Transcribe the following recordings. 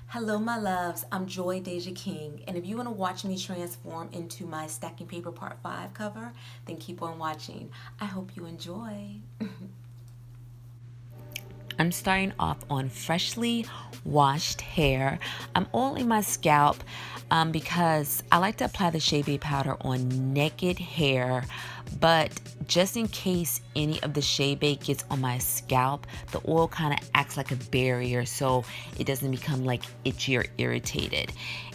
Hello, my loves. I'm Joy Deja King, and if you want to watch me transform into my Stacking Paper Part 5 cover, then keep on watching. I hope you enjoy. I'm starting off on freshly washed hair. I'm oiling my scalp because I like to apply the Chebe powder on naked hair, but just in case any of the Chebe gets on my scalp, the oil kind of acts like a barrier so it doesn't become like itchy or irritated.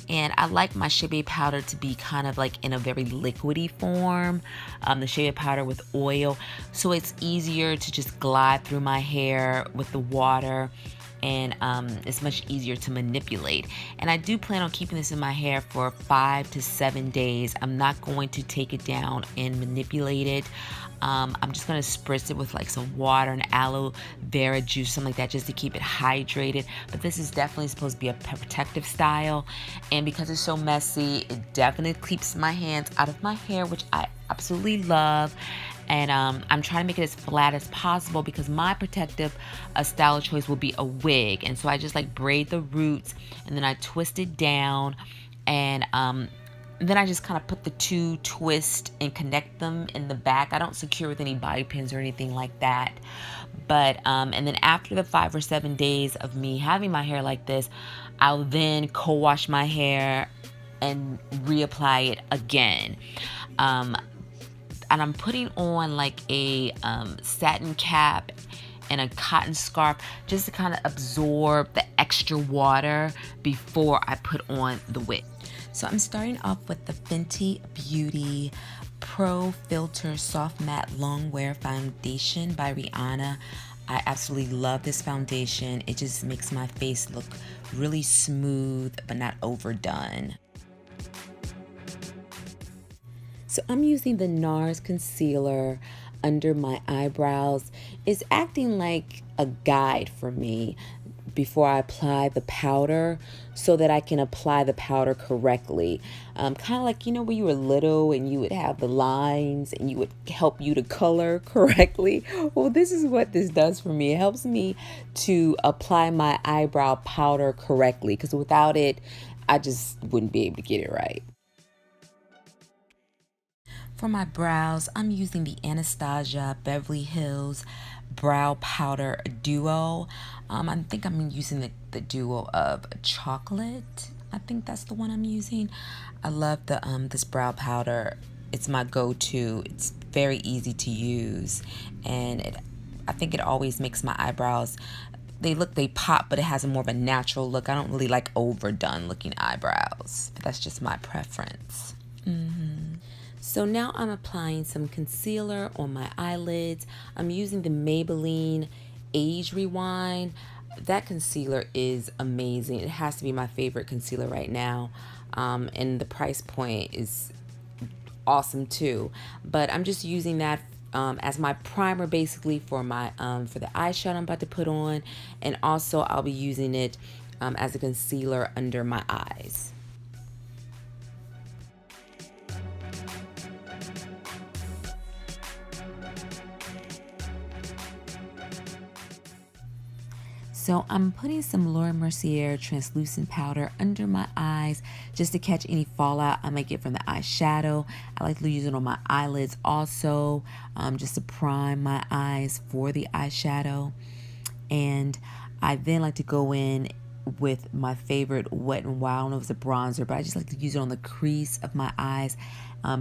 And I like my Chebe powder to be kind of like in a very liquidy form, the Chebe powder with oil, so it's easier to just glide through my hair with the water, and it's much easier to manipulate. And I do plan on keeping this in my hair for 5 to 7 days. I'm not going to take it down and manipulate it. I'm just going to spritz it with like some water and aloe vera juice, something like that, just to keep it hydrated. But this is definitely supposed to be a protective style, and because it's so messy, it definitely keeps my hands out of my hair, which I absolutely love. And I'm trying to make it as flat as possible because my protective style of choice will be a wig. And so I just like braid the roots and then I twist it down, and then I just kind of put the two twist and connect them in the back. I don't secure with any bobby pins or anything like that. But and then after the 5 or 7 days of me having my hair like this, I'll then co-wash my hair and reapply it again. And I'm putting on like a satin cap and a cotton scarf just to kind of absorb the extra water before I put on the wig. So I'm starting off with the Fenty Beauty Pro Filter Soft Matte Long Wear Foundation by Rihanna. I absolutely love this foundation. It just makes my face look really smooth but not overdone. So I'm using the Nars concealer under my eyebrows. It's acting like a guide for me before I apply the powder so that I can apply the powder correctly. Kind of like, you know, when you were little and you would have the lines and you would help you to color correctly. Well, this is what this does for me. It helps me to apply my eyebrow powder correctly because without it, I just wouldn't be able to get it right. For my brows, I'm using the Anastasia Beverly Hills Brow Powder Duo. I think I'm using the duo of chocolate. I think that's the one I'm using. I love the this brow powder. It's my go-to. It's very easy to use, and I think it always makes my eyebrows, they pop, but it has a more of a natural look. I don't really like overdone looking eyebrows, but that's just my preference. So now I'm applying some concealer on my eyelids. I'm using the Maybelline Age Rewind. That concealer is amazing. It has to be my favorite concealer right now. And the price point is awesome too. But I'm just using that as my primer basically for my for the eyeshadow I'm about to put on. And also I'll be using it as a concealer under my eyes. So I'm putting some Laura Mercier translucent powder under my eyes just to catch any fallout I might get from the eyeshadow. I like to use it on my eyelids also, just to prime my eyes for the eyeshadow. And I then like to go in with my favorite Wet n Wild. I don't know if it's a bronzer, but I just like to use it on the crease of my eyes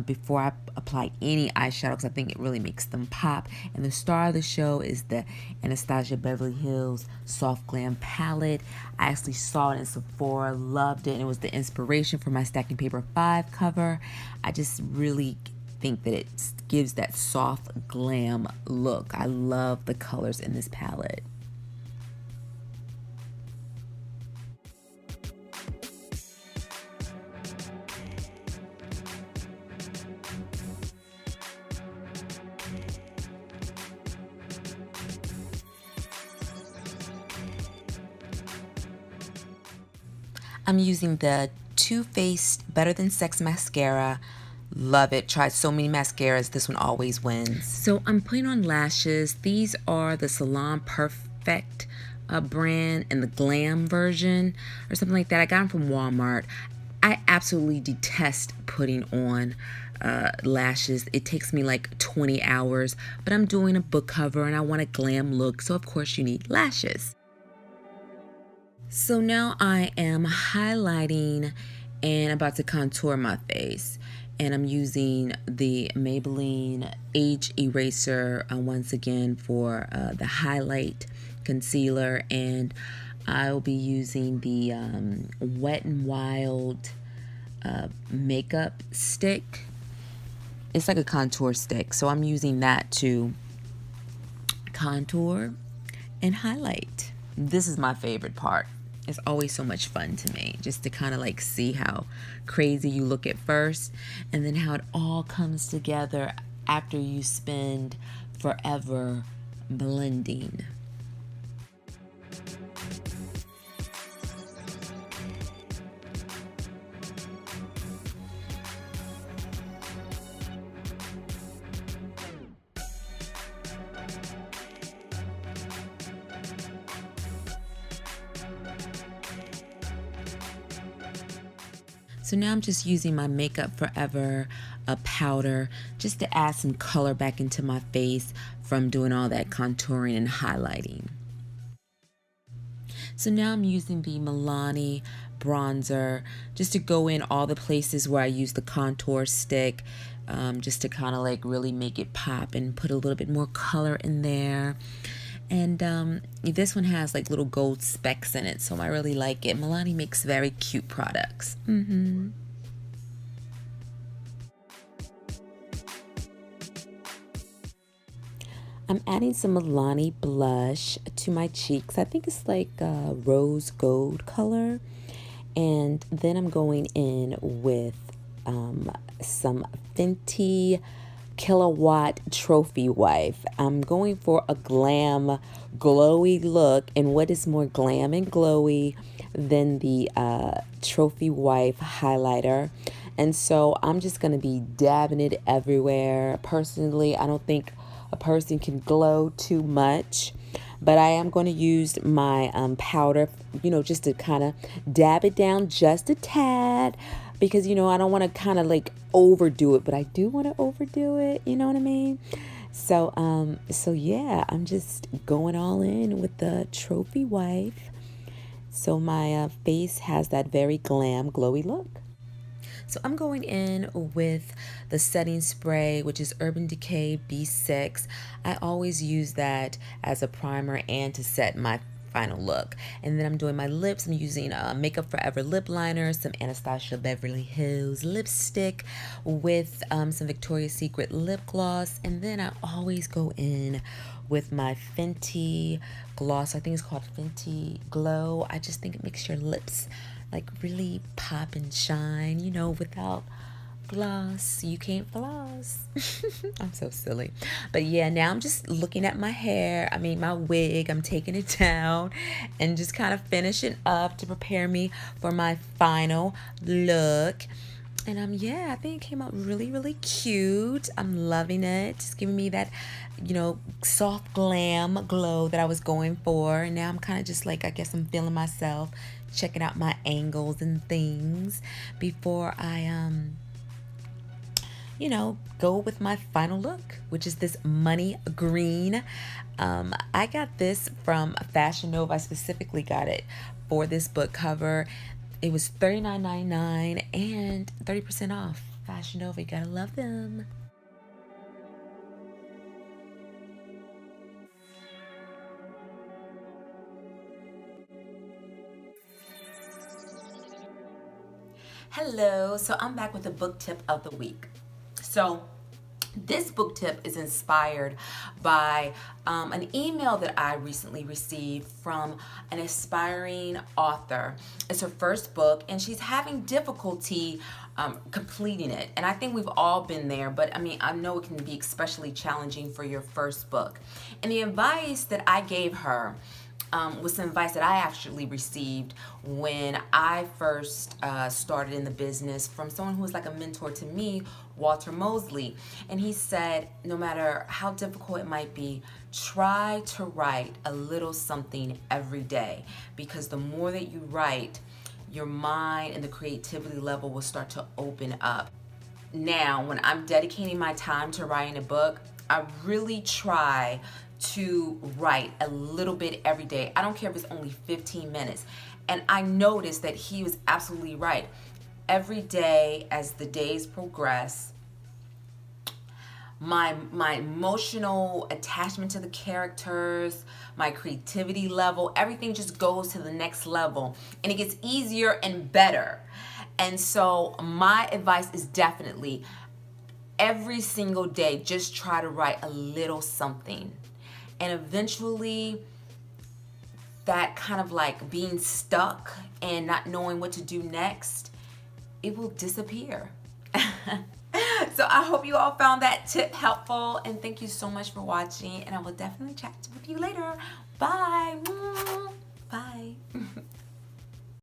before I apply any eyeshadow because I think it really makes them pop. And the star of the show is the Anastasia Beverly Hills Soft Glam palette. I actually saw it in Sephora, loved it, and it was the inspiration for my Stacking Paper 5 cover. I just really think that it gives that soft glam look. I love the colors in this palette. I'm using the Too Faced Better Than Sex mascara. Love it. Tried so many mascaras. This one always wins. So I'm putting on lashes. These are the Salon Perfect brand and the Glam version or something like that. I got them from Walmart. I absolutely detest putting on lashes. It takes me like 20 hours, but I'm doing a book cover and I want a glam look, so of course you need lashes. So now I am highlighting and about to contour my face. And I'm using the Maybelline Age Eraser once again for the highlight concealer. And I'll be using the Wet n Wild makeup stick. It's like a contour stick. So I'm using that to contour and highlight. This is my favorite part. It's always so much fun to me just to kind of like see how crazy you look at first and then how it all comes together after you spend forever blending. So now I'm just using my Makeup Forever powder just to add some color back into my face from doing all that contouring and highlighting. So now I'm using the Milani bronzer just to go in all the places where I use the contour stick, just to kind of like really make it pop and put a little bit more color in there. And this one has like little gold specks in it, so I really like it. Milani makes very cute products. I'm adding some Milani blush to my cheeks. I think it's like a rose gold color. And then I'm going in with some Fenty Kilowatt Trophy Wife. I'm going for a glam glowy look, and what is more glam and glowy than the Trophy Wife highlighter? And so I'm just going to be dabbing it everywhere. Personally, I don't think a person can glow too much, but I am going to use my powder, just to kind of dab it down just a tad, because I don't want to kind of like overdo it, but I do want to overdo it, you know what I mean? So yeah, I'm just going all in with the Trophy Wife, so my face has that very glam glowy look. So I'm going in with the setting spray, which is Urban Decay B6. I always use that as a primer and to set my final look. And then I'm doing my lips. I'm using Makeup Forever lip liner, some Anastasia Beverly Hills lipstick with some Victoria's Secret lip gloss. And then I always go in with my Fenty gloss. I think it's called Fenty Glow. I just think it makes your lips like really pop and shine. Without gloss you can't floss. I'm so silly. But yeah, now I'm just looking at my hair, my wig. I'm taking it down and just kind of finishing up to prepare me for my final look. And yeah, I think it came out really, really cute. I'm loving it. Just giving me that, soft glam glow that I was going for. And now I'm kind of just like, I guess I'm feeling myself, checking out my angles and things before I go with my final look, which is this money green. I got this from Fashion Nova. I specifically got it for this book cover. It was $39.99 and 30% off. Fashion Nova, you gotta love them. Hello, so I'm back with the book tip of the week. So this book tip is inspired by an email that I recently received from an aspiring author. It's her first book, and she's having difficulty completing it. And I think we've all been there, but I know it can be especially challenging for your first book. And the advice that I gave her with some advice that I actually received when I first started in the business from someone who was like a mentor to me, Walter Mosley. And he said, no matter how difficult it might be, try to write a little something every day, because the more that you write, your mind and the creativity level will start to open up. Now, when I'm dedicating my time to writing a book, I really try to write a little bit every day. I don't care if it's only 15 minutes. And I noticed that he was absolutely right. Every day as the days progress, my emotional attachment to the characters, my creativity level, everything just goes to the next level, and it gets easier and better. And so my advice is definitely every single day, just try to write a little something. And eventually that kind of like being stuck and not knowing what to do next, it will disappear. So I hope you all found that tip helpful, and thank you so much for watching, and I will definitely chat with you later. Bye. Bye.